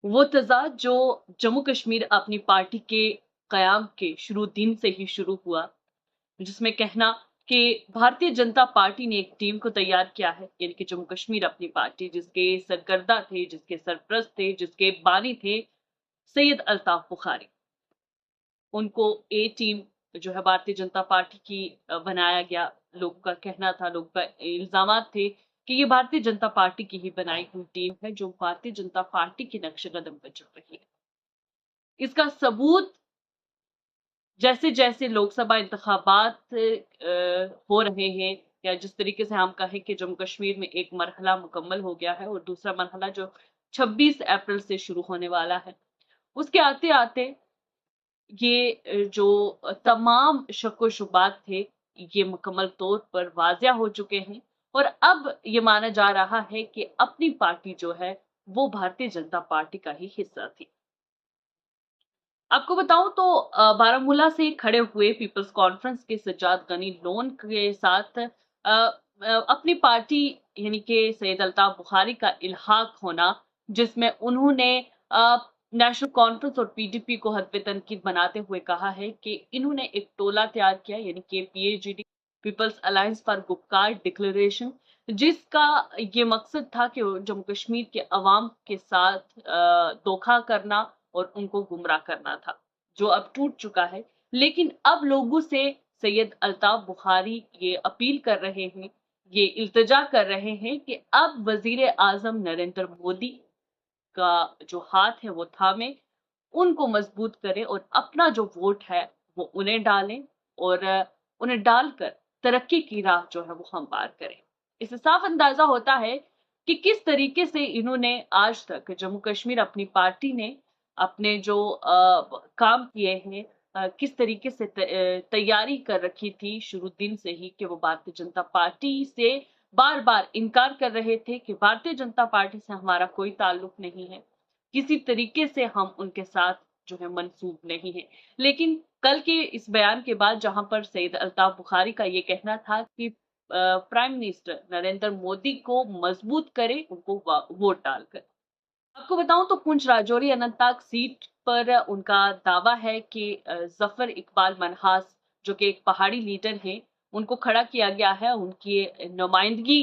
वो तज़ाद जो जम्मू कश्मीर अपनी पार्टी के क़याम के शुरू दिन से ही शुरू हुआ, जिसमें कहना कि भारतीय जनता पार्टी ने एक टीम को तैयार किया है, यानी कि जम्मू कश्मीर अपनी पार्टी, जिसके सरकर्दा थे, जिसके सरप्रस्त थे, जिसके बानी थे सैयद अल्ताफ बुखारी। उनको ए टीम जो है भारतीय जनता पार्टी की बनाया गया। लोगों का कहना था, लोगों का इल्जामात थे कि ये भारतीय जनता पार्टी की ही बनाई हुई टीम है, जो भारतीय जनता पार्टी के नक्शे कदम पर चल रही है। इसका सबूत जैसे जैसे लोकसभा इंतखाबात हो रहे हैं, या जिस तरीके से हम कहें कि जम्मू कश्मीर में एक मरहला मुकम्मल हो गया है और दूसरा मरहला जो 26 अप्रैल से शुरू होने वाला है, उसके आते आते ये जो तमाम शक व शुबात थे, ये मुकम्मल तौर पर वाज़िया हो चुके हैं। और अब ये माना जा रहा है कि अपनी पार्टी जो है वो भारतीय जनता पार्टी का ही हिस्सा थी। आपको बताऊं तो बारामूला से खड़े हुए पीपल्स कॉन्फ्रेंस के सज्जाद गनी लोन के साथ अपनी पार्टी यानी कि सैयद अल्ताफ बुखारी का इल्हाक होना, जिसमें उन्होंने नेशनल कॉन्फ्रेंस और पीडीपी को हदफ तनकीद बनाते हुए कहा है कि इन्होंने एक टोला तैयार किया, यानी कि PAGD, people's alliance for Gupkar declaration, जिसका ये मकसद था कि जम्मू कश्मीर के अवाम के साथ धोखा करना और उनको गुमराह करना था, जो अब टूट चुका है। लेकिन अब लोगों से सैयद अल्ताफ बुखारी ये अपील कर रहे हैं, ये इल्तिजा कर रहे हैं कि अब वजीर आजम नरेंद्र मोदी का जो हाथ है वो थामे, उनको मजबूत करें और अपना जो वोट है वो उन्हें डालें, और उन्हें डालकर तरक्की की राह जो है वो हमवार करें। इससे साफ अंदाजा होता है कि किस तरीके से इन्होंने आज तक जम्मू कश्मीर अपनी पार्टी ने अपने जो काम किए हैं, किस तरीके से तैयारी कर रखी थी शुरू दिन से ही कि वो भारतीय जनता पार्टी से बार बार इनकार कर रहे थे कि भारतीय जनता पार्टी से हमारा कोई ताल्लुक नहीं है, किसी तरीके से हम उनके साथ जो है मंसूब नहीं है। लेकिन कल के इस बयान के बाद, जहां पर सैयद अल्ताफ बुखारी का ये कहना था कि प्राइम मिनिस्टर नरेंद्र मोदी को मजबूत करे उनको वोट डालकर। आपको बताऊं तो पुंछ राजौरी अनंतनाग सीट पर उनका दावा है कि जफर इकबाल मनहास, जो कि एक पहाड़ी लीडर हैं, उनको खड़ा किया गया है। उनकी नुमाइंदगी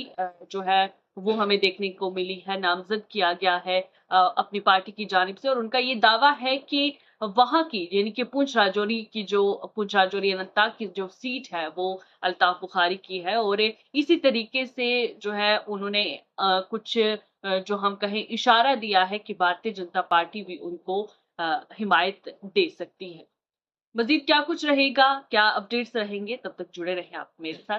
जो है वो हमें देखने को मिली है, नामजद किया गया है अपनी पार्टी की जानिब से। और उनका ये दावा है कि वहां की यानी कि पुंछ राजौरी अनंतनाग की जो सीट है वो अल्ताफ बुखारी की है। और इसी तरीके से जो है उन्होंने कुछ जो हम कहें इशारा दिया है कि भारतीय जनता पार्टी भी उनको हिमायत दे सकती है। मजीद क्या कुछ रहेगा, क्या अपडेट्स रहेंगे, तब तक जुड़े रहें आप मेरे साथ।